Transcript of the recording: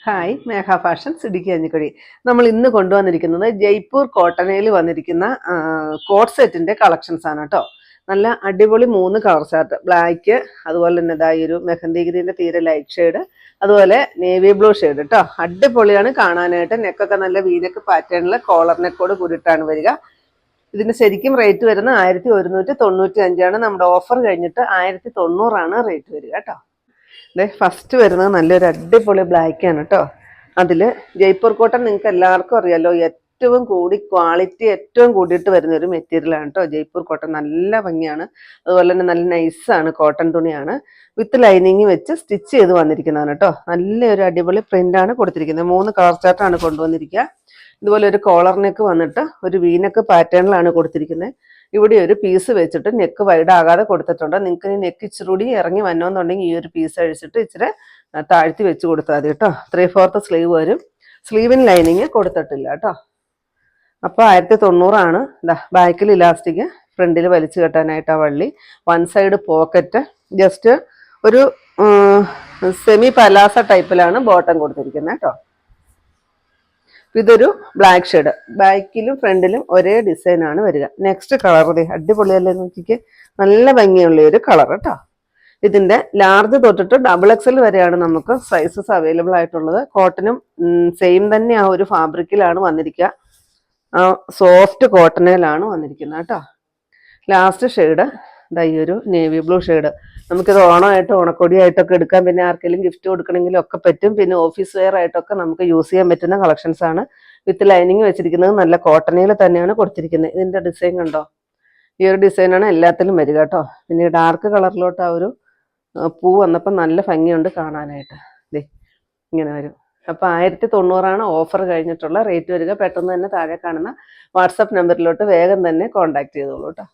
Hi, മേഘ fashions Idukki അഞ്ഞിക്കുഴി. നമ്മൾ ഇന്ന് കൊണ്ടുവന്നിരിക്കുന്നത് ജയ്പൂർ കോട്ടണിൽ വന്നിരിക്കുന്ന കോട്ട് സെറ്റിന്റെ കളക്ഷൻസ് ആണ് കേട്ടോ. നല്ല അടിപൊളി 3 കളർ ചാർട്ട്, ബ്ലാക്ക്, അതുപോലെ തന്നെ ഇതായി ഒരു മെഹന്തി ഗ്രീന്റെ തീരെ ലൈറ്റ് ഷെയ്ഡ്, അതുപോലെ നേവി ബ്ലൂ ഷെയ്ഡ് കേട്ടോ. അടിപൊളിയാണ് കാണാനായിട്ട്. നെക്കൊക്കെ നല്ല വീനക്ക് പാറ്റേണിൽ കോളർ നെക്കോട് കൂടിയിട്ടാണ് വരിക. ഇതിന് ശരിക്കും റേറ്റ് വരുന്നത് 1195 നമ്മുടെ ഓഫർ കഴിഞ്ഞിട്ട് 1090 റേറ്റ് വരിക കേട്ടോ. ഫസ്റ്റ് വരുന്നത് നല്ലൊരു അടിപൊളി ബ്ലാക്ക് ആണ് കേട്ടോ. അതിൽ ജയ്പൂർ കോട്ടൺ നിങ്ങൾക്ക് എല്ലാവർക്കും അറിയാലോ, ഏറ്റവും കൂടി ക്വാളിറ്റി ഏറ്റവും കൂടിയിട്ട് വരുന്ന ഒരു മെറ്റീരിയലാണ് കേട്ടോ ജയ്പൂർ കോട്ടൺ. നല്ല ഭംഗിയാണ്, അതുപോലെ തന്നെ നല്ല നൈസാണ്, കോട്ടൺ തുണിയാണ്. വിത്ത് ലൈനിങ് വെച്ച് സ്റ്റിച്ച് ചെയ്ത് വന്നിരിക്കുന്നതാണ് കേട്ടോ. നല്ലൊരു അടിപൊളി പ്രിന്റാണ് കൊടുത്തിരിക്കുന്നത്. 3 കളർ ചാർട്ടാണ് കൊണ്ടുവന്നിരിക്കുക. ഇതുപോലെ ഒരു കോളർ നെക്ക് വന്നിട്ട് ഒരു വീനക്ക് പാറ്റേണിലാണ് കൊടുത്തിരിക്കുന്നത്. ഇവിടെ ഒരു പീസ് വെച്ചിട്ട് നെക്ക് വൈഡ് ആകാതെ കൊടുത്തിട്ടുണ്ട്. നിങ്ങൾക്ക് നെക്ക് ഇച്ചിരി ഇറങ്ങി വന്നോന്നുണ്ടെങ്കിൽ ഈ ഒരു പീസ് അഴിച്ചിട്ട് ഇച്ചിരി താഴ്ത്തി വെച്ച് കൊടുത്താൽ മതി കേട്ടോ. 3/4 സ്ലീവ് വരും. സ്ലീവിന് ലൈനിങ് കൊടുത്തിട്ടില്ല കേട്ടോ. അപ്പോൾ 1090. ബാക്കിൽ ഇലാസ്റ്റിക്, ഫ്രണ്ടിൽ വലിച്ചു കെട്ടാനായിട്ട് ആ വള്ളി, 1 സൈഡ് പോക്കറ്റ്, ജസ്റ്റ് ഒരു സെമി പലാസ ടൈപ്പിലാണ് ബോട്ടം കൊടുത്തിരിക്കുന്നത് കേട്ടോ. ഇതൊരു ബ്ലാക്ക് ഷെയ്ഡ്, ബാക്കിലും ഫ്രണ്ടിലും ഒരേ ഡിസൈൻ ആണ് വരിക. നെക്സ്റ്റ് കളർ അടിപൊളിയല്ലേ, നോക്കിക്ക്, നല്ല ഭംഗിയുള്ള ഒരു കളർ കേട്ടോ. ഇതിന്റെ ലാർജ് തൊട്ടിട്ട് XXL വരെയാണ് നമുക്ക് സൈസസ് അവൈലബിൾ ആയിട്ടുള്ളത്. കോട്ടനും സെയിം തന്നെ ആ ഒരു ഫാബ്രിക്കിലാണ് വന്നിരിക്കുക. സോഫ്റ്റ് കോട്ടണിലാണ് വന്നിരിക്കുന്നത് കേട്ടോ. ലാസ്റ്റ് ഷെയ്ഡ് ഈ ഒരു നേവി ബ്ലൂ ഷെയ്ഡ്. നമുക്കിത് ഓണമായിട്ട് ഓണക്കൊടിയായിട്ടൊക്കെ എടുക്കാം, പിന്നെ ആർക്കെങ്കിലും ഗിഫ്റ്റ് കൊടുക്കണമെങ്കിലും ഒക്കെ പറ്റും. പിന്നെ ഓഫീസ് വെയർ ആയിട്ടൊക്കെ നമുക്ക് യൂസ് ചെയ്യാൻ പറ്റുന്ന കളക്ഷൻസ് ആണ്. വിത്ത് ലൈനിങ് വെച്ചിരിക്കുന്നത് നല്ല കോട്ടണിയിൽ തന്നെയാണ് കൊടുത്തിരിക്കുന്നത്. ഇതിന്റെ ഡിസൈൻ കണ്ടോ, ഈ ഒരു ഡിസൈനാണ് എല്ലാത്തിലും വരിക കേട്ടോ. പിന്നെ ഡാർക്ക് കളറിലോട്ട് ആ ഒരു പൂ വന്നപ്പോൾ നല്ല ഭംഗിയുണ്ട് കാണാനായിട്ട്. ഇങ്ങനെ വരും. അപ്പോൾ 1090 ഓഫർ കഴിഞ്ഞിട്ടുള്ള റേറ്റ് വരിക. പെട്ടെന്ന് തന്നെ താഴെ കാണുന്ന വാട്സപ്പ് നമ്പറിലോട്ട് വേഗം തന്നെ കോൺടാക്ട് ചെയ്തോളൂ കേട്ടോ.